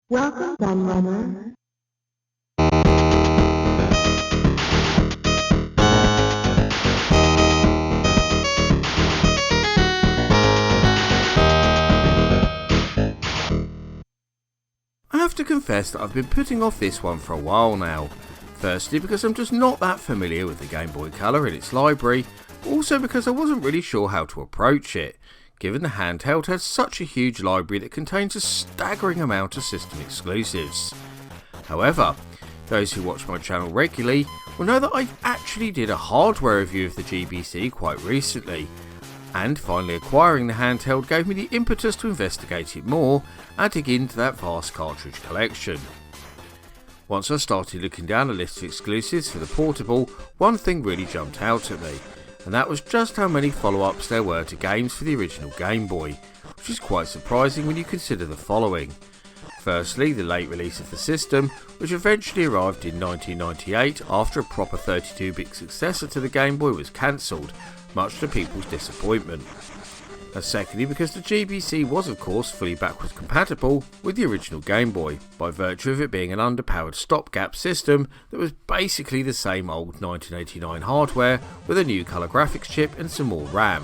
Welcome, Gunrunner. I have to confess that I've been putting off this one for a while now. Firstly because I'm just not that familiar with the Game Boy Color and its library, also because I wasn't really sure how to approach it, given the handheld has such a huge library that contains a staggering amount of system exclusives. However, those who watch my channel regularly will know that I actually did a hardware review of the GBC quite recently, and finally acquiring the handheld gave me the impetus to investigate it more and dig into that vast cartridge collection. Once I started looking down a list of exclusives for the portable, one thing really jumped out at me, and that was just how many follow-ups there were to games for the original Game Boy, which is quite surprising when you consider the following. Firstly, the late release of the system, which eventually arrived in 1998 after a proper 32-bit successor to the Game Boy was cancelled, much to people's disappointment. And secondly, because the GBC was of course fully backwards compatible with the original Game Boy, by virtue of it being an underpowered stopgap system that was basically the same old 1989 hardware with a new colour graphics chip and some more RAM.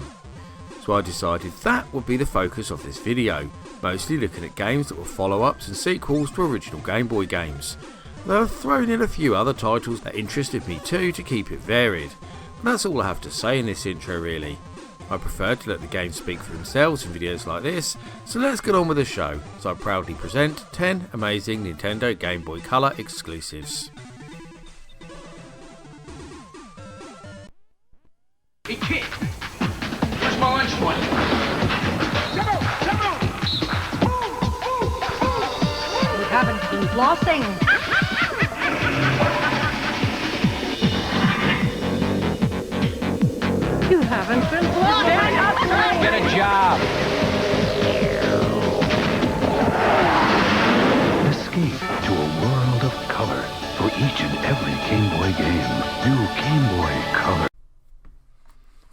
So I decided that would be the focus of this video, mostly looking at games that were follow-ups and sequels to original Game Boy games, though I've thrown in a few other titles that interested me too to keep it varied. And that's all I have to say in this intro really. I prefer to let the games speak for themselves in videos like this, so let's get on with the show, as I proudly present 10 amazing Nintendo Game Boy Color exclusives. Hey kid, where's my lunch money? You haven't been flossing. You haven't been flossing. Get a job. Escape to a world of color for each and every Game Boy game. New Game Boy Color.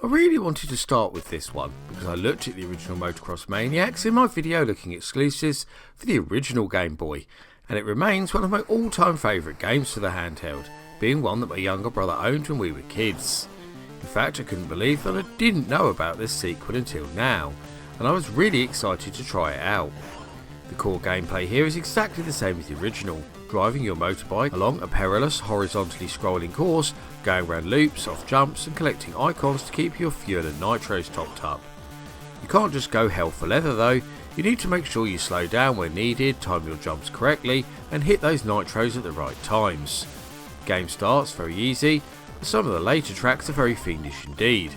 I really wanted to start with this one because I looked at the original Motocross Maniacs in my video looking at exclusives for the original Game Boy, and it remains one of my all-time favourite games for the handheld, being one that my younger brother owned when we were kids. In fact, I couldn't believe that I didn't know about this sequel until now, and I was really excited to try it out. The core gameplay here is exactly the same as the original, driving your motorbike along a perilous horizontally scrolling course, going around loops, off jumps and collecting icons to keep your fuel and nitros topped up. You can't just go hell for leather though, you need to make sure you slow down when needed, time your jumps correctly and hit those nitros at the right times. The game starts very easy, but some of the later tracks are very fiendish indeed.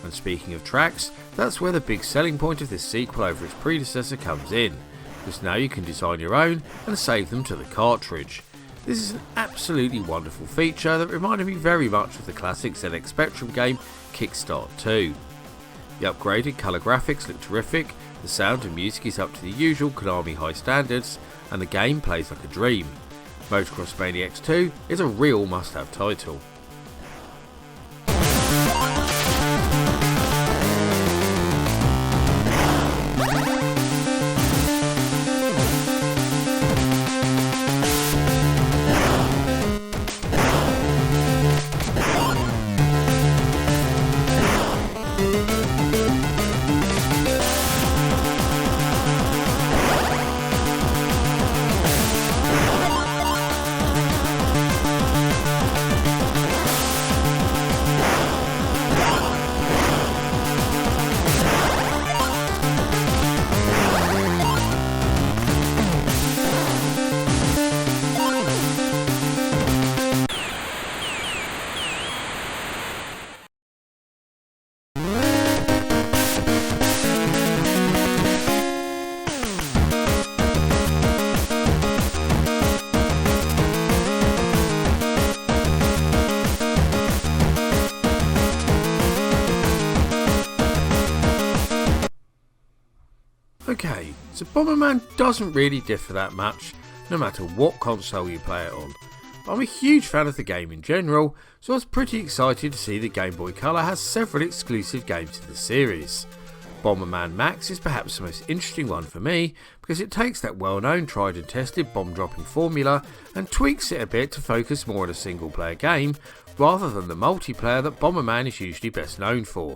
And speaking of tracks, that's where the big selling point of this sequel over its predecessor comes in, because now you can design your own and save them to the cartridge. This is an absolutely wonderful feature that reminded me very much of the classic ZX Spectrum game Kickstart 2. The upgraded colour graphics look terrific, the sound and music is up to the usual Konami high standards, and the game plays like a dream. Motocross Maniacs 2 is a real must-have title. Okay, so Bomberman doesn't really differ that much, no matter what console you play it on. But I'm a huge fan of the game in general, so I was pretty excited to see the Game Boy Color has several exclusive games in the series. Bomberman Max is perhaps the most interesting one for me because it takes that well-known tried and tested bomb dropping formula and tweaks it a bit to focus more on a single player game rather than the multiplayer that Bomberman is usually best known for.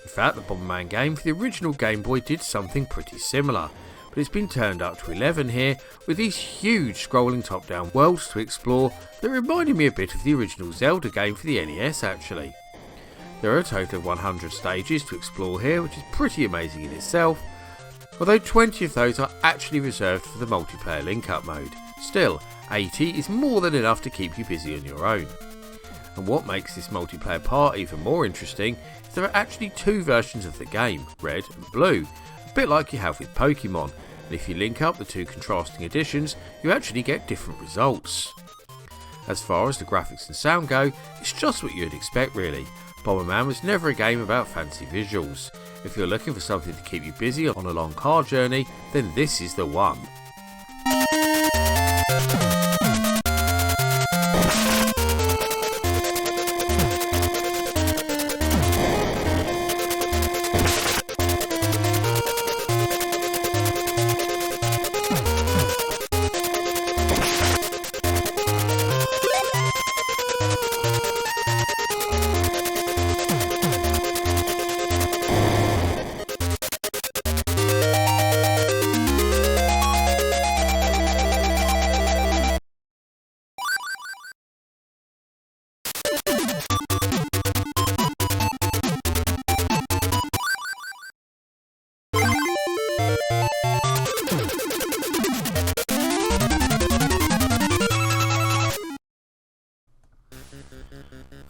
In fact, the Bomberman game for the original Game Boy did something pretty similar, but it's been turned up to 11 here with these huge scrolling top-down worlds to explore that reminded me a bit of the original Zelda game for the NES actually. There are a total of 100 stages to explore here, which is pretty amazing in itself, although 20 of those are actually reserved for the multiplayer link-up mode. Still, 80 is more than enough to keep you busy on your own. And what makes this multiplayer part even more interesting is there are actually two versions of the game, red and blue, a bit like you have with Pokemon, and if you link up the two contrasting editions, you actually get different results. As far as the graphics and sound go, it's just what you'd expect really. Bomberman was never a game about fancy visuals. If you're looking for something to keep you busy on a long car journey, then this is the one.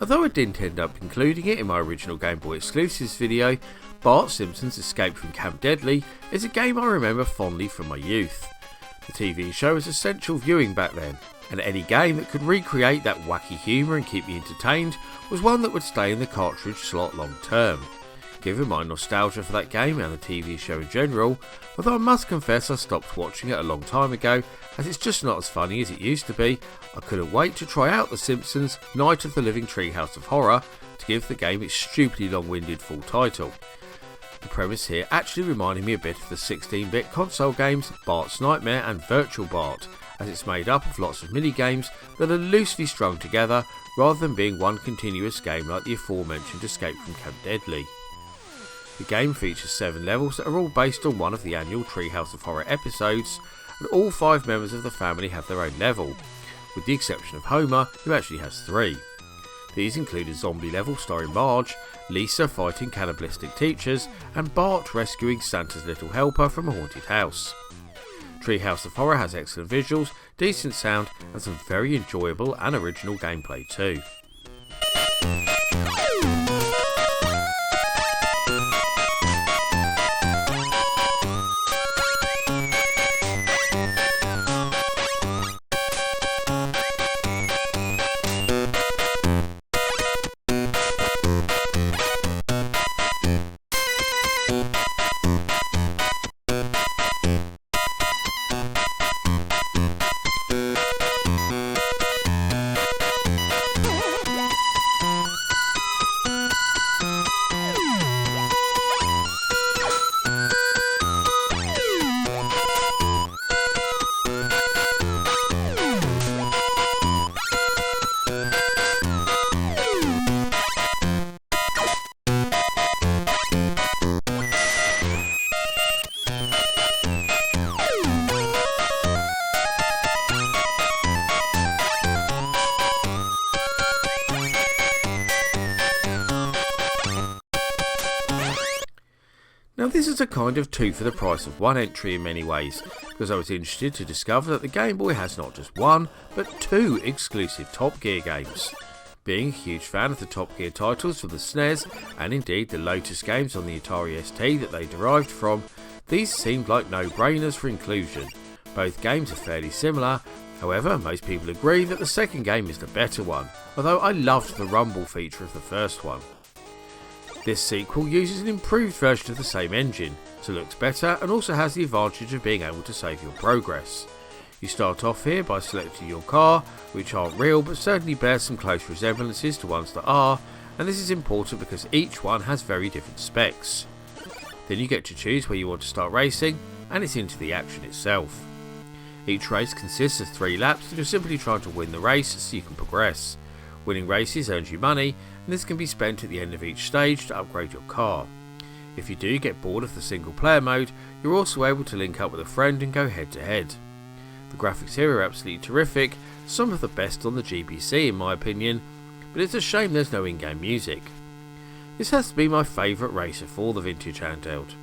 Although I didn't end up including it in my original Game Boy exclusives video, Bart Simpson's Escape from Camp Deadly is a game I remember fondly from my youth. The TV show was essential viewing back then, and any game that could recreate that wacky humour and keep me entertained was one that would stay in the cartridge slot long term. Given my nostalgia for that game and the TV show in general, although I must confess I stopped watching it a long time ago as it's just not as funny as it used to be, I couldn't wait to try out The Simpsons Night of the Living Treehouse of Horror to give the game its stupidly long-winded full title. The premise here actually reminded me a bit of the 16-bit console games Bart's Nightmare and Virtual Bart, as it's made up of lots of mini-games that are loosely strung together rather than being one continuous game like the aforementioned Escape from Camp Deadly. The game features 7 levels that are all based on one of the annual Treehouse of Horror episodes, and all 5 members of the family have their own level, with the exception of Homer, who actually has 3. These include a zombie level starring Marge, Lisa fighting cannibalistic teachers, and Bart rescuing Santa's little helper from a haunted house. Treehouse of Horror has excellent visuals, decent sound, and some very enjoyable and original gameplay too. Now this is a kind of 2 for the price of 1 entry in many ways, because I was interested to discover that the Game Boy has not just 1, but 2 exclusive Top Gear games. Being a huge fan of the Top Gear titles for the SNES, and indeed the Lotus games on the Atari ST that they derived from, these seemed like no-brainers for inclusion. Both games are fairly similar, however most people agree that the second game is the better one, although I loved the rumble feature of the first one. This sequel uses an improved version of the same engine, so looks better and also has the advantage of being able to save your progress. You start off here by selecting your car, which aren't real but certainly bear some close resemblances to ones that are, and this is important because each one has very different specs. Then you get to choose where you want to start racing, and it's into the action itself. Each race consists of 3 laps and you're simply trying to win the race so you can progress. Winning races earns you money, and this can be spent at the end of each stage to upgrade your car. If you do get bored of the single player mode, you're also able to link up with a friend and go head to head. The graphics here are absolutely terrific, some of the best on the GBC in my opinion, but it's a shame there's no in-game music. This has to be my favourite racer for the vintage handheld.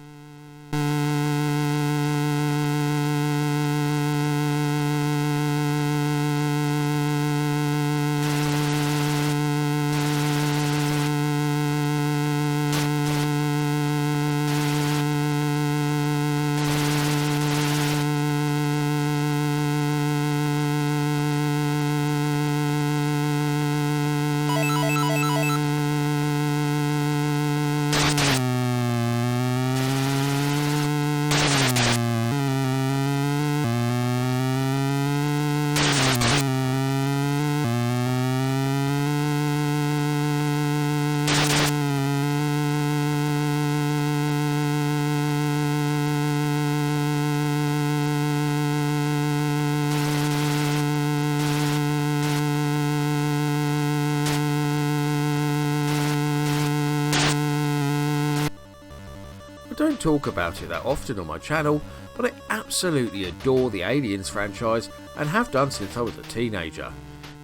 I don't talk about it that often on my channel, but I absolutely adore the Aliens franchise and have done since I was a teenager.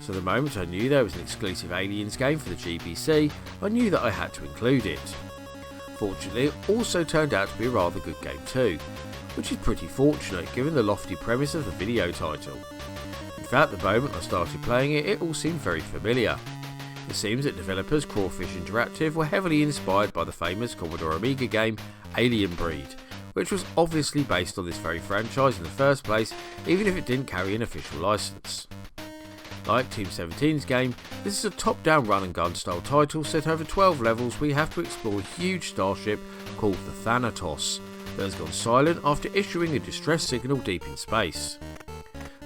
So the moment I knew there was an exclusive Aliens game for the GBC, I knew that I had to include it. Fortunately, it also turned out to be a rather good game too, which is pretty fortunate given the lofty premise of the video title. In fact, the moment I started playing it, it all seemed very familiar. It seems that developers Crawfish Interactive were heavily inspired by the famous Commodore Amiga game Alien Breed, which was obviously based on this very franchise in the first place, even if it didn't carry an official license. Like Team 17's game, this is a top-down run-and-gun style title set over 12 levels where you have to explore a huge starship called the Thanatos that has gone silent after issuing a distress signal deep in space.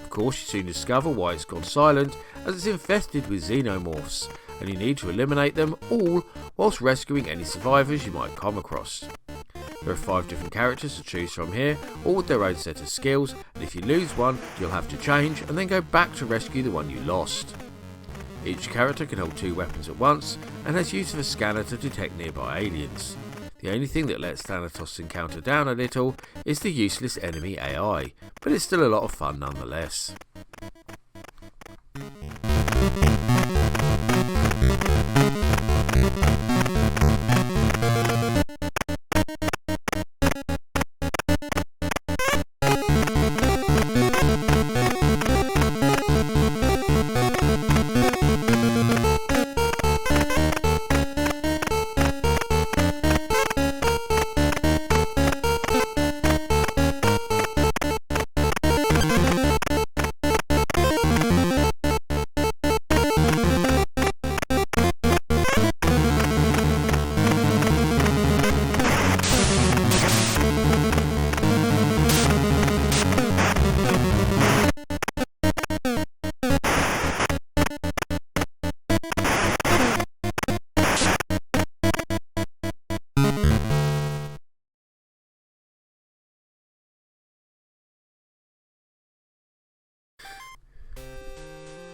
Of course, you soon discover why it's gone silent, as it's infested with xenomorphs, and you need to eliminate them all whilst rescuing any survivors you might come across. There are 5 different characters to choose from here, all with their own set of skills, and if you lose one, you'll have to change and then go back to rescue the one you lost. Each character can hold 2 weapons at once, and has use of a scanner to detect nearby aliens. The only thing that lets Thanatos' encounter down a little is the useless enemy AI, but it's still a lot of fun nonetheless.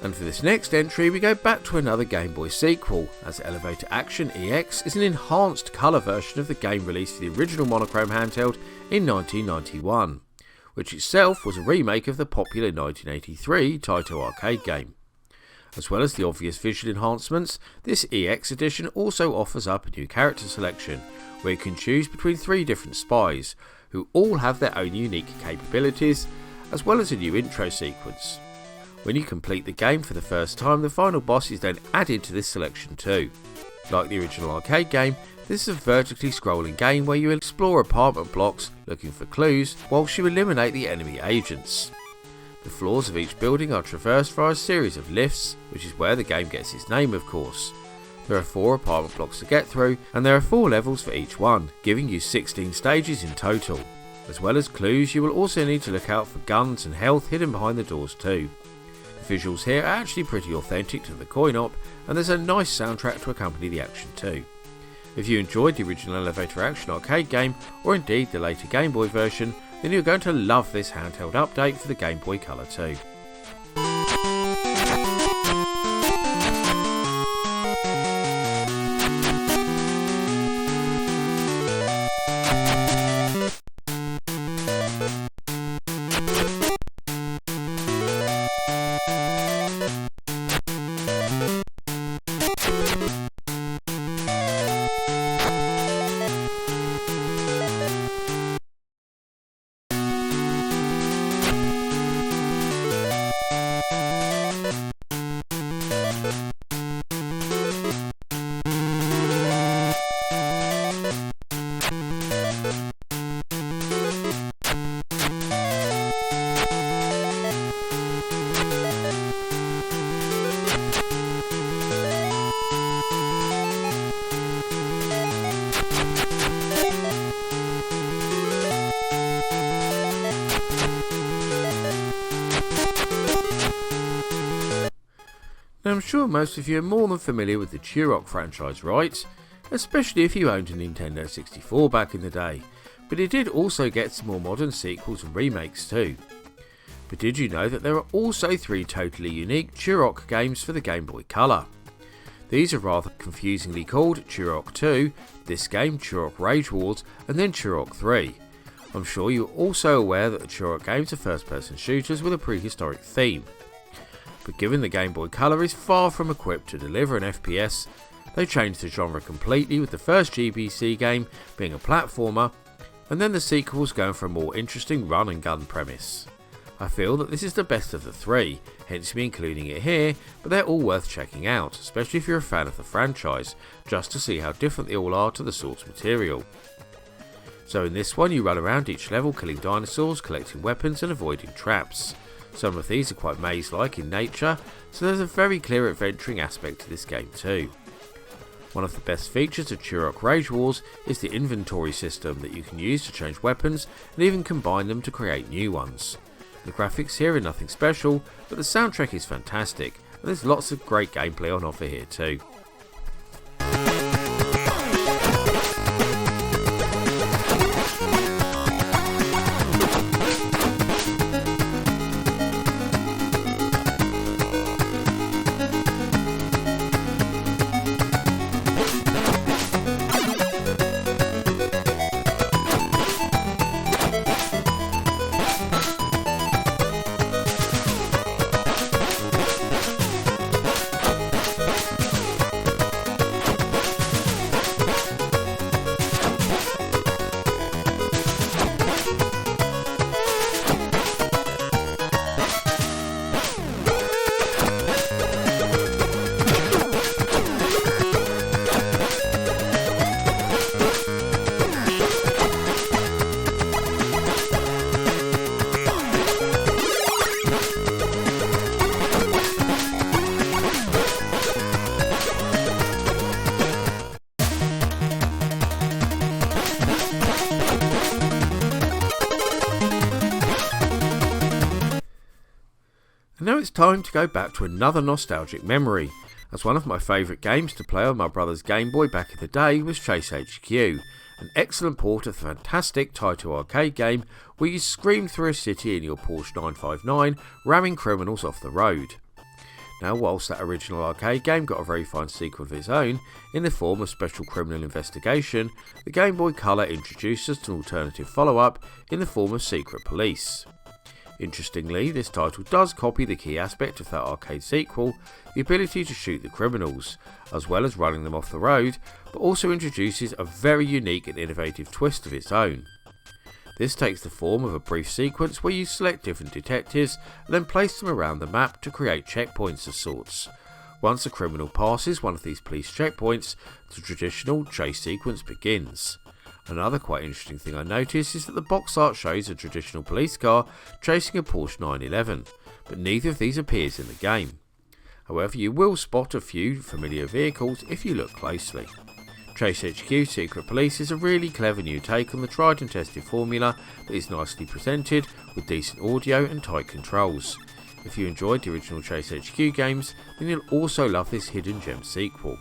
And for this next entry we go back to another Game Boy sequel, as Elevator Action EX is an enhanced colour version of the game released for the original monochrome handheld in 1991, which itself was a remake of the popular 1983 Taito arcade game. As well as the obvious visual enhancements, this EX edition also offers up a new character selection, where you can choose between 3 different spies, who all have their own unique capabilities, as well as a new intro sequence. When you complete the game for the first time, the final boss is then added to this selection too. Like the original arcade game, this is a vertically scrolling game where you explore apartment blocks looking for clues whilst you eliminate the enemy agents. The floors of each building are traversed via a series of lifts, which is where the game gets its name of course. There are 4 apartment blocks to get through, and there are 4 levels for each one, giving you 16 stages in total. As well as clues, you will also need to look out for guns and health hidden behind the doors too. Visuals here are actually pretty authentic to the coin-op, and there's a nice soundtrack to accompany the action too. If you enjoyed the original Elevator Action arcade game, or indeed the later Game Boy version, then you're going to love this handheld update for the Game Boy Color too. Now, I'm sure most of you are more than familiar with the Turok franchise, right? Especially if you owned a Nintendo 64 back in the day, but it did also get some more modern sequels and remakes too. But did you know that there are also 3 totally unique Turok games for the Game Boy Color? These are rather confusingly called Turok 2, this game Turok Rage Wars, and then Turok 3. I'm sure you're also aware that the Turok games are first-person shooters with a prehistoric theme. But given the Game Boy Color is far from equipped to deliver an FPS, they changed the genre completely, with the first GBC game being a platformer, and then the sequels going for a more interesting run and gun premise. I feel that this is the best of the 3, hence me including it here, but they're all worth checking out, especially if you're a fan of the franchise, just to see how different they all are to the source material. So in this one you run around each level killing dinosaurs, collecting weapons and avoiding traps. Some of these are quite maze-like in nature, so there's a very clear adventuring aspect to this game too. One of the best features of Turok Rage Wars is the inventory system that you can use to change weapons and even combine them to create new ones. The graphics here are nothing special, but the soundtrack is fantastic, and there's lots of great gameplay on offer here too. And now it's time to go back to another nostalgic memory, as one of my favourite games to play on my brother's Game Boy back in the day was Chase HQ, an excellent port of the fantastic Taito arcade game where you scream through a city in your Porsche 959, ramming criminals off the road. Now, whilst that original arcade game got a very fine sequel of its own, in the form of Special Criminal Investigation, the Game Boy Color introduced us to an alternative follow-up in the form of Secret Police. Interestingly, this title does copy the key aspect of that arcade sequel, the ability to shoot the criminals, as well as running them off the road, but also introduces a very unique and innovative twist of its own. This takes the form of a brief sequence where you select different detectives and then place them around the map to create checkpoints of sorts. Once a criminal passes one of these police checkpoints, the traditional chase sequence begins. Another quite interesting thing I noticed is that the box art shows a traditional police car chasing a Porsche 911, but neither of these appears in the game. However, you will spot a few familiar vehicles if you look closely. Chase HQ Secret Police is a really clever new take on the tried and tested formula that is nicely presented with decent audio and tight controls. If you enjoyed the original Chase HQ games, then you'll also love this hidden gem sequel.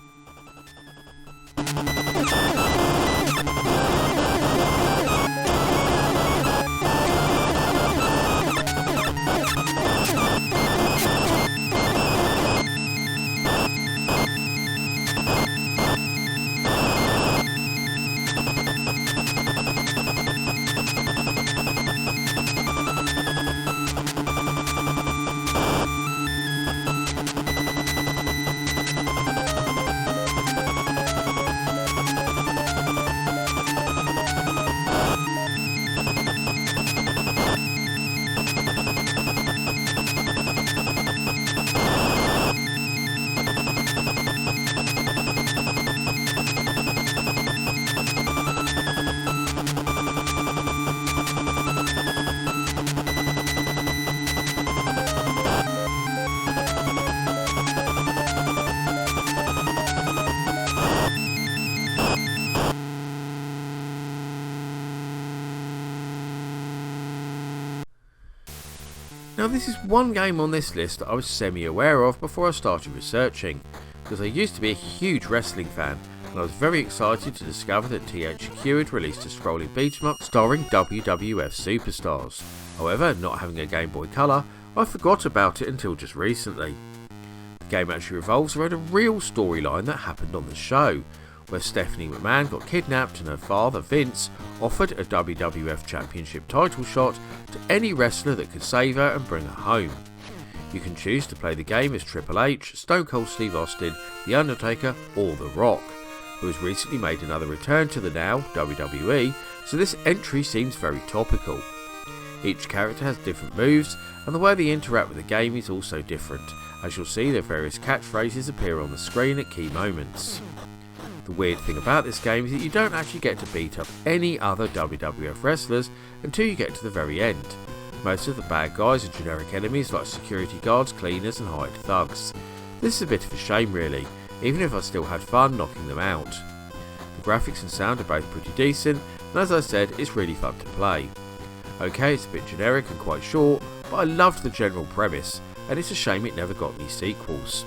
Now this is one game on this list that I was semi-aware of before I started researching, because I used to be a huge wrestling fan, and I was very excited to discover that THQ had released a scrolling beat-em-up starring WWF superstars. However, not having a Game Boy Color, I forgot about it until just recently. The game actually revolves around a real storyline that happened on the show, where Stephanie McMahon got kidnapped and her father, Vince, offered a WWF Championship title shot to any wrestler that could save her and bring her home. You can choose to play the game as Triple H, Stone Cold Steve Austin, The Undertaker or The Rock, who has recently made another return to the now WWE, so this entry seems very topical. Each character has different moves, and the way they interact with the game is also different, as you'll see their various catchphrases appear on the screen at key moments. The weird thing about this game is that you don't actually get to beat up any other WWF wrestlers until you get to the very end. Most of the bad guys are generic enemies like security guards, cleaners and hired thugs. This is a bit of a shame really, even if I still had fun knocking them out. The graphics and sound are both pretty decent, and as I said, it's really fun to play. Okay, it's a bit generic and quite short, but I loved the general premise, and it's a shame it never got any sequels.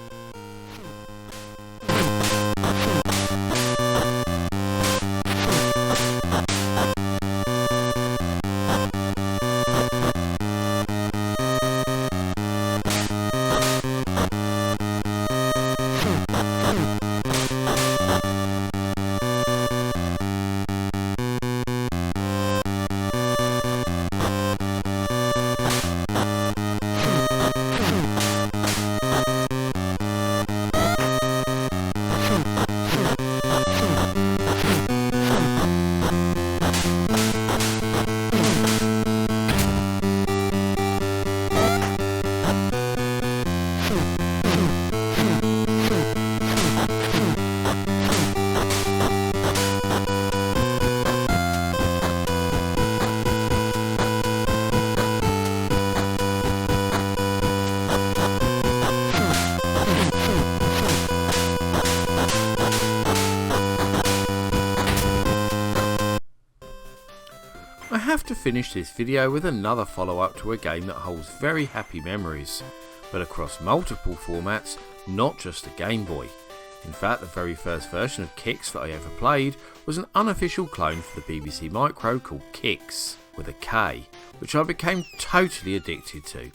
I have to finish this video with another follow-up to a game that holds very happy memories, but across multiple formats, not just the Game Boy. In fact, the very first version of Kix that I ever played was an unofficial clone for the BBC Micro called Kix, with a K, which I became totally addicted to.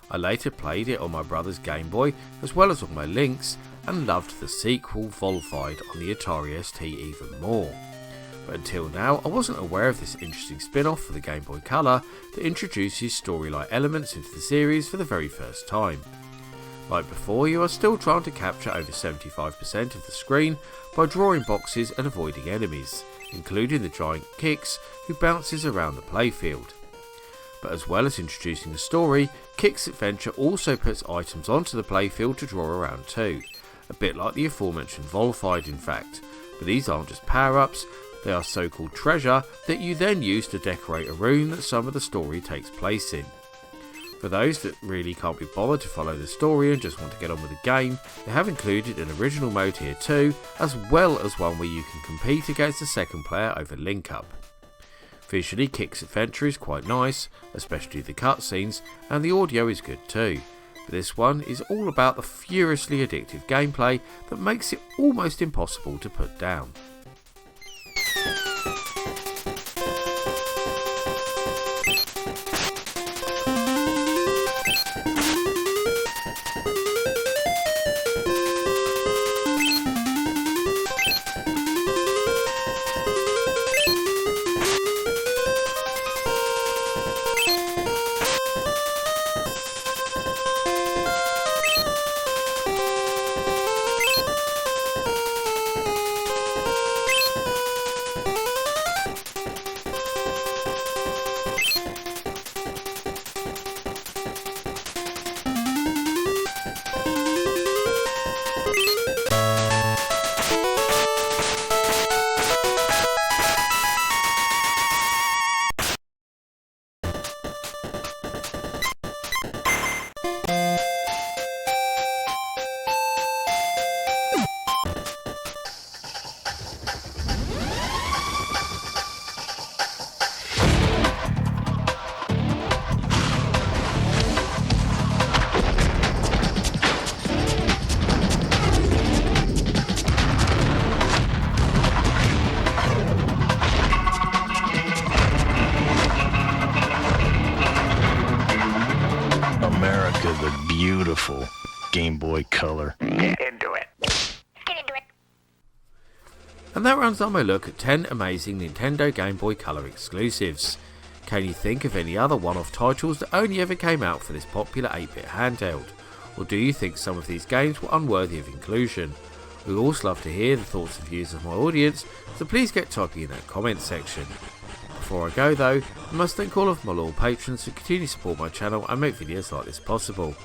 I later played it on my brother's Game Boy as well as on my Lynx, and loved the sequel Volfied on the Atari ST even more. But until now, I wasn't aware of this interesting spin-off for the Game Boy Color that introduces story-like elements into the series for the very first time. Like before, you are still trying to capture over 75% of the screen by drawing boxes and avoiding enemies, including the giant Kix who bounces around the playfield. But as well as introducing the story, Kix Adventure also puts items onto the playfield to draw around too, a bit like the aforementioned Volfied in fact, but these aren't just power-ups. They are so-called treasure that you then use to decorate a room that some of the story takes place in. For those that really can't be bothered to follow the story and just want to get on with the game, they have included an original mode here too, as well as one where you can compete against the second player over Link Up. Visually, Kix Adventure is quite nice, especially the cutscenes, and the audio is good too. But this one is all about the furiously addictive gameplay that makes it almost impossible to put down. America the Beautiful Game Boy Color. Get into it. And that rounds up my look at 10 amazing Nintendo Game Boy Color exclusives. Can you think of any other one-off titles that only ever came out for this popular 8-bit handheld? Or do you think some of these games were unworthy of inclusion? We also love to hear the thoughts and views of my audience, so please get typing in that comment section. Before I go though, I must thank all of my loyal patrons who continue to support my channel and make videos like this possible.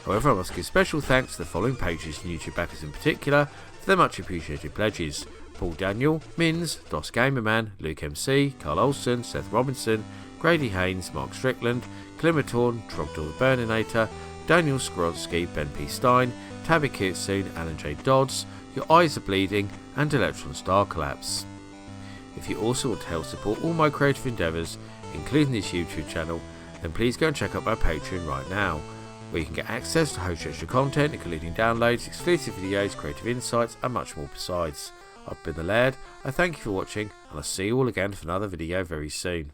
However, I must give special thanks to the following pages and YouTube backers in particular for their much appreciated pledges: Paul Daniel, Mins, Dos Gamerman, Luke MC, Carl Olsen, Seth Robinson, Grady Haynes, Mark Strickland, Climatorn, Trogdor the Burninator, Daniel Skrodsky, Ben P. Stein, Tabby Kirtsoon, Alan J. Dodds, Your Eyes Are Bleeding, and Electron Star Collapse. If you also want to help support all my creative endeavours, including this YouTube channel, then please go and check out my Patreon right now, where you can get access to host extra content, including downloads, exclusive videos, creative insights, and much more besides. I've been the Laird, I thank you for watching, and I'll see you all again for another video very soon.